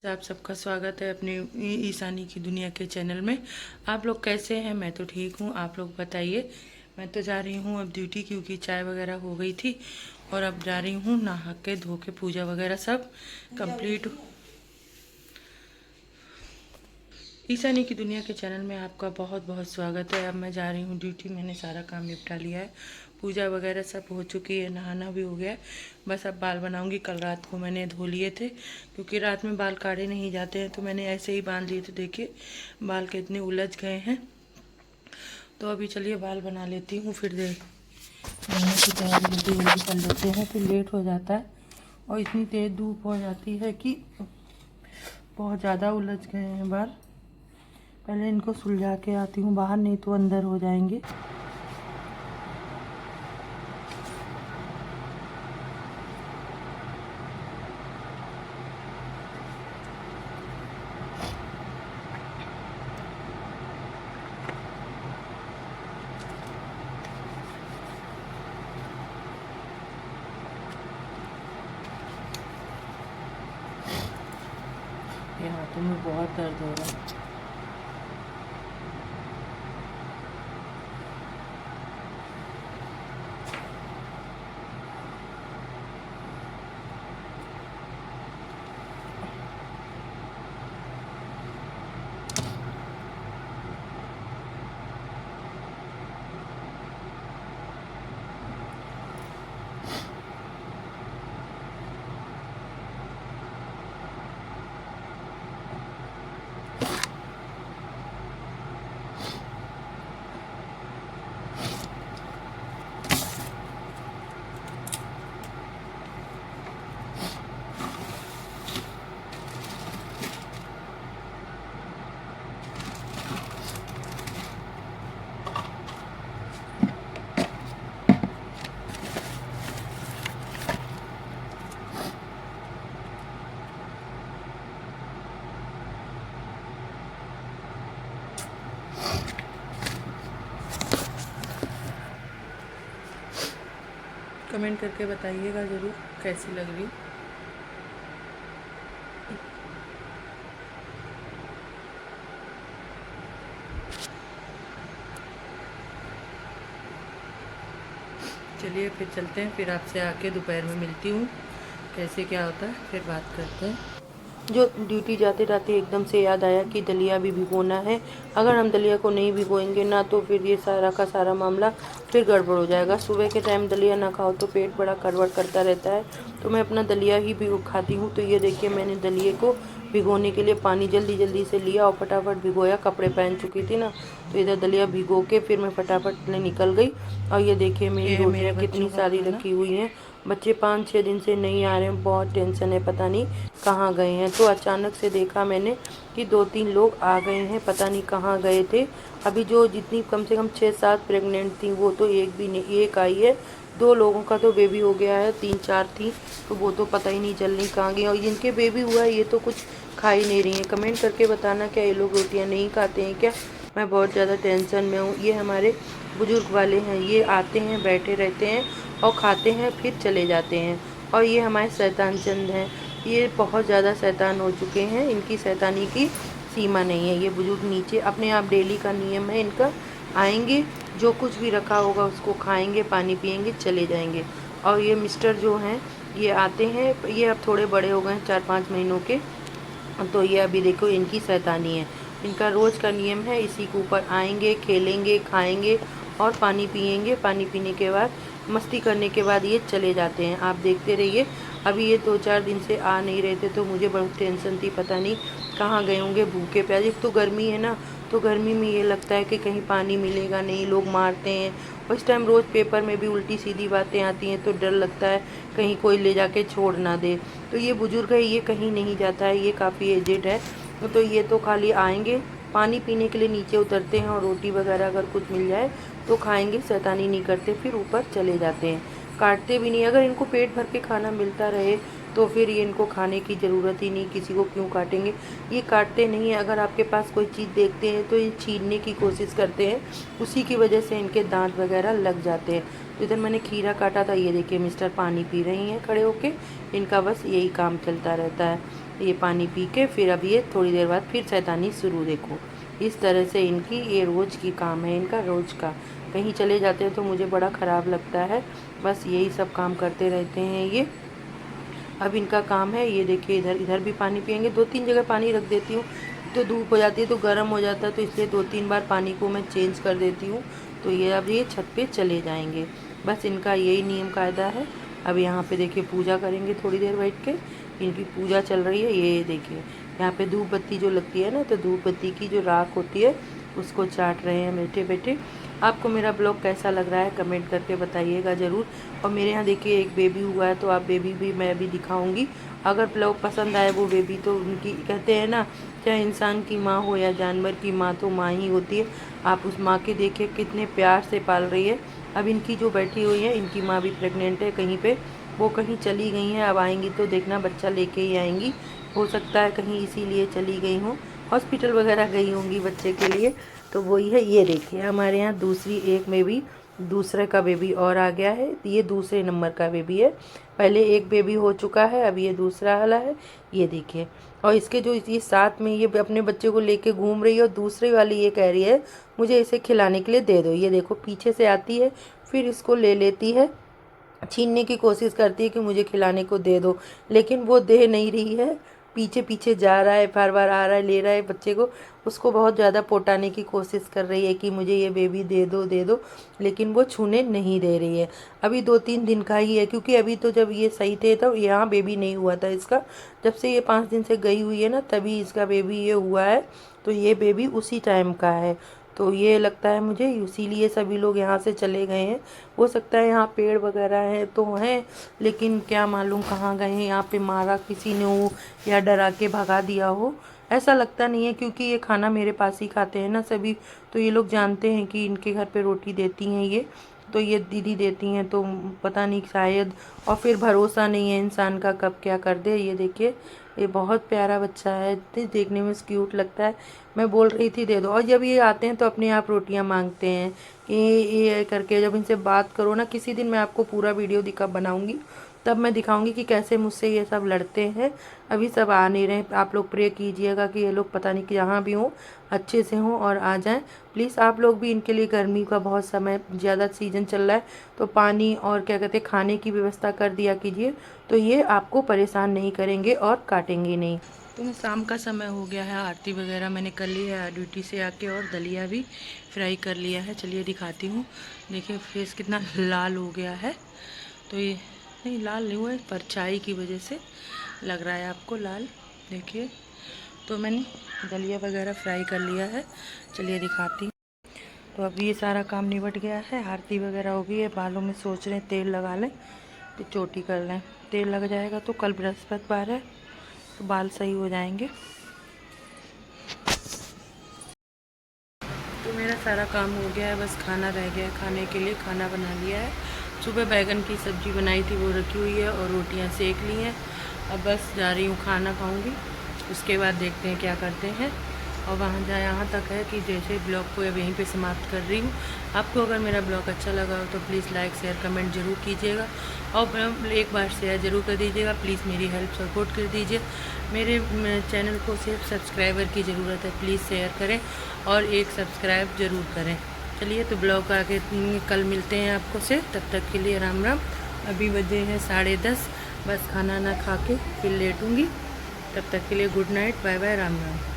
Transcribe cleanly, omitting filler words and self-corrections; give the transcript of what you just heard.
आप सबका स्वागत है अपनी ईशानी की दुनिया के चैनल में। आप लोग कैसे हैं? मैं तो ठीक हूँ, आप लोग बताइए। मैं तो जा रही हूँ अब ड्यूटी, क्योंकि चाय वगैरह हो गई थी और अब जा रही हूँ नहा के धो के, पूजा वगैरह सब कंप्लीट। ईशानी की दुनिया के चैनल में आपका बहुत बहुत स्वागत है। अब मैं जा रही हूँ ड्यूटी, मैंने सारा काम निपटा लिया है, पूजा वगैरह सब हो चुकी है, नहाना भी हो गया है। बस अब बाल बनाऊंगी। कल रात को मैंने धो लिए थे, क्योंकि रात में बाल काटे नहीं जाते हैं, तो मैंने ऐसे ही बांध लिए थे। देखिए बाल कितने उलझ गए हैं। तो अभी चलिए बाल बना लेती हूँ, फिर नहाने की तैयारी जल्दी जल्दी कर लेते हैं, फिर लेट हो जाता है। और इतनी तेज़ धूप हो जाती है कि बहुत ज़्यादा उलझ गए हैं बाल। पहले इनको सुलझा के आती हूँ बाहर, नहीं तो अंदर हो जाएंगे। ये हाथों में बहुत दर्द हो रहा है। कमेंट करके बताइएगा ज़रूर कैसी लग रही। चलिए फिर चलते हैं, फिर आपसे आके दोपहर में मिलती हूँ, कैसे क्या होता है फिर बात करते हैं। जो ड्यूटी जाते जाते एकदम से याद आया कि दलिया भी भिगोना है। अगर हम दलिया को नहीं भिगोएंगे ना, तो फिर ये सारा का सारा मामला फिर गड़बड़ हो जाएगा। सुबह के टाइम दलिया ना खाओ तो पेट बड़ा गड़बड़ करता रहता है, तो मैं अपना दलिया ही भिगो खाती हूँ। तो ये देखिए मैंने दलिए को भिगोने के लिए पानी जल्दी जल्दी से लिया और फटाफट भिगोया। कपड़े पहन चुकी थी ना, तो इधर दलिया भिगो के फिर मैं फटाफट निकल गई। और ये देखिए मेरी रोटियाँ कितनी सारी रखी हुई हैं। बच्चे 5-6 दिन से नहीं आ रहे हैं, बहुत टेंशन है, पता नहीं कहाँ गए हैं। तो अचानक से देखा मैंने कि 2-3 लोग आ गए हैं, पता नहीं कहाँ गए थे। अभी जो जितनी कम से कम 6-7 प्रेग्नेंट थी, वो तो एक भी नहीं, एक आई है। 2 लोगों का तो बेबी हो गया है, 3-4 थी, तो वो तो पता ही नहीं चल रही कहाँ गई। और जिनके बेबी हुआ है ये तो कुछ खा ही नहीं रही हैं। कमेंट करके बताना क्या ये लोग रोटियाँ नहीं खाते हैं क्या? मैं बहुत ज़्यादा टेंशन में हूँ। ये हमारे बुजुर्ग वाले हैं, ये आते हैं, बैठे रहते हैं और खाते हैं, फिर चले जाते हैं। और ये हमारे शैतान चंद हैं, ये बहुत ज़्यादा शैतान हो चुके हैं, इनकी शैतानी की सीमा नहीं है। ये बुजुर्ग नीचे अपने आप, डेली का नियम है इनका, आएंगे जो कुछ भी रखा होगा उसको खाएंगे, पानी पिएंगे, चले जाएंगे। और ये मिस्टर जो हैं ये आते हैं, ये अब थोड़े बड़े हो गए हैं, 4-5 महीनों के। तो ये अभी देखो इनकी शैतानी है। इनका रोज़ का नियम है, इसी के ऊपर आएंगे, खेलेंगे, खाएंगे और पानी पिएंगे। पानी पीने के बाद, मस्ती करने के बाद ये चले जाते हैं। आप देखते रहिए। अभी ये 2-4 दिन से आ नहीं रहे थे, तो मुझे बहुत टेंशन थी, पता नहीं कहाँ गए होंगे भूखे प्यासे। तो गर्मी है ना, तो गर्मी में ये लगता है कि कहीं पानी मिलेगा नहीं, लोग मारते हैं। और इस टाइम रोज़ पेपर में भी उल्टी सीधी बातें आती हैं, तो डर लगता है कहीं कोई ले जाके छोड़ ना दे। तो ये बुजुर्ग है, ये कहीं नहीं जाता है, ये काफ़ी एजेड है। तो ये तो खाली आएंगे, पानी पीने के लिए नीचे उतरते हैं, और रोटी वगैरह अगर कुछ मिल जाए तो खाएंगे, शैतानी नहीं करते, फिर ऊपर चले जाते हैं, काटते भी नहीं। अगर इनको पेट भर के खाना मिलता रहे तो फिर ये इनको खाने की ज़रूरत ही नहीं, किसी को क्यों काटेंगे। ये काटते नहीं हैं। अगर आपके पास कोई चीज़ देखते हैं तो ये छीनने की कोशिश करते हैं, उसी की वजह से इनके दांत वगैरह लग जाते हैं। तो इधर मैंने खीरा काटा था, ये देखिए मिस्टर पानी पी रही हैं खड़े होके, इनका बस यही काम चलता रहता है। ये पानी पी के फिर अब ये थोड़ी देर बाद फिर शैतानी शुरू। देखो इस तरह से इनकी ये रोज़ की काम है, इनका रोज़ का। कहीं चले जाते हैं तो मुझे बड़ा ख़राब लगता है, बस यही सब काम करते रहते हैं ये। अब इनका काम है, ये देखिए इधर इधर भी पानी पियेंगे। 2-3 जगह पानी रख देती हूँ तो धूप हो जाती है तो गर्म हो जाता है, तो इसलिए 2-3 बार पानी को मैं चेंज कर देती हूँ। तो ये अब ये छत पे चले जाएंगे, बस इनका यही नियम कायदा है। अब यहाँ पे देखिए पूजा करेंगे थोड़ी देर बैठ के, इनकी पूजा चल रही है। ये देखिए यहाँ पे धूप बत्ती जो लगती है ना, तो धूप बत्ती की जो राख होती है उसको चाट रहे हैं बैठे बैठे। आपको मेरा ब्लॉग कैसा लग रहा है कमेंट करके बताइएगा ज़रूर। और मेरे यहाँ देखिए एक बेबी हुआ है, तो आप बेबी भी मैं भी दिखाऊंगी। अगर ब्लॉग पसंद आए वो बेबी, तो उनकी कहते हैं ना, चाहे इंसान की माँ हो या जानवर की माँ, तो माँ ही होती है। आप उस माँ के देखिए कितने प्यार से पाल रही है। अब इनकी जो बैठी हुई है, इनकी माँ भी प्रेग्नेंट है कहीं पे, वो कहीं चली गई हैं। अब आएंगी तो देखना बच्चा लेके ही आएंगी। हो सकता है कहीं इसीलिए चली गई हूँ, हॉस्पिटल वगैरह गई होंगी बच्चे के लिए। तो वही है, ये देखिए हमारे यहाँ दूसरी एक में भी दूसरे का बेबी और आ गया है। ये दूसरे नंबर का बेबी है, पहले एक बेबी हो चुका है, अब ये दूसरा वाला है। ये देखिए, और इसके जो ये साथ में ये अपने बच्चे को लेके घूम रही है, और दूसरी वाली ये कह रही है मुझे इसे खिलाने के लिए दे दो। ये देखो पीछे से आती है, फिर इसको ले लेती है, छीनने की कोशिश करती है कि मुझे खिलाने को दे दो, लेकिन वो दे नहीं रही है। पीछे पीछे जा रहा है, बार बार आ रहा है, ले रहा है बच्चे को, उसको बहुत ज़्यादा पोटाने की कोशिश कर रही है कि मुझे ये बेबी दे दो दे दो, लेकिन वो छूने नहीं दे रही है। अभी 2-3 दिन का ही है, क्योंकि अभी तो जब ये सही थे तब यहाँ बेबी नहीं हुआ था इसका। जब से ये 5 दिन से गई हुई है ना, तभी इसका बेबी ये हुआ है। तो ये बेबी उसी टाइम का है। तो ये लगता है मुझे इसीलिए सभी लोग यहाँ से चले गए हैं। हो सकता है यहाँ पेड़ वगैरह हैं तो हैं, लेकिन क्या मालूम कहाँ गए हैं। यहाँ पे मारा किसी ने हो या डरा के भगा दिया हो, ऐसा लगता नहीं है, क्योंकि ये खाना मेरे पास ही खाते हैं ना सभी। तो ये लोग जानते हैं कि इनके घर पे रोटी देती हैं ये, तो ये दीदी देती हैं, तो पता नहीं शायद। और फिर भरोसा नहीं है इंसान का, कब क्या कर दे। ये देखिए ये बहुत प्यारा बच्चा है, देखने में क्यूट लगता है। मैं बोल रही थी दे दो, और जब ये आते हैं तो अपने आप रोटियां मांगते हैं कि ये करके। जब इनसे बात करो ना, किसी दिन मैं आपको पूरा वीडियो बनाऊंगी, तब मैं दिखाऊंगी कि कैसे मुझसे ये सब लड़ते हैं। अभी सब आ नहीं रहे। आप लोग प्रे कीजिएगा कि ये लोग पता नहीं कि जहाँ भी हों अच्छे से हों और आ जाएं प्लीज़। आप लोग भी इनके लिए, गर्मी का बहुत समय ज़्यादा सीज़न चल रहा है, तो पानी और क्या कहते हैं खाने की व्यवस्था कर दिया कीजिए, तो ये आपको परेशान नहीं करेंगे और काटेंगे नहीं। तो मैं शाम का समय हो गया है, आरती वगैरह मैंने कर ली है ड्यूटी से आके, और दलिया भी फ्राई कर लिया है। चलिए दिखाती हूँ। देखिए फेस कितना लाल हो गया है। तो ये नहीं लाल नहीं हुआ है, परछाई की वजह से लग रहा है आपको लाल। देखिए तो मैंने दलिया वगैरह फ्राई कर लिया है। चलिए दिखाती हूँ। तो अब ये सारा काम निपट गया है, आरती वगैरह हो गई है। बालों में सोच रहे हैं तेल लगा लें, तो चोटी कर लें। तेल लग जाएगा तो कल बृहस्पतिवार है, तो बाल सही हो जाएंगे। तो मेरा सारा काम हो गया है, बस खाना रह गया है खाने के लिए। खाना बना लिया है, सुबह बैगन की सब्ज़ी बनाई थी वो रखी हुई है, और रोटियां सेक ली हैं। अब बस जा रही हूँ खाना खाऊंगी, उसके बाद देखते हैं क्या करते हैं। और वहाँ यहाँ तक है कि जैसे ब्लॉग को अब यहीं पे समाप्त कर रही हूँ। आपको अगर मेरा ब्लॉग अच्छा लगा हो तो प्लीज़ लाइक शेयर कमेंट ज़रूर कीजिएगा, और एक बार शेयर ज़रूर कर दीजिएगा। प्लीज़ मेरी हेल्प सपोर्ट कर दीजिए। मेरे चैनल को सिर्फ सब्सक्राइबर की ज़रूरत है, प्लीज़ शेयर करें और एक सब्सक्राइब ज़रूर करें। चलिए तो ब्लॉग आगे कल मिलते हैं आपको से, तब तक के लिए राम राम। अभी बजे हैं 10:30, बस खाना ना खा के फिर लेटूँगी। तब तक के लिए good night, bye bye, Ram Ram.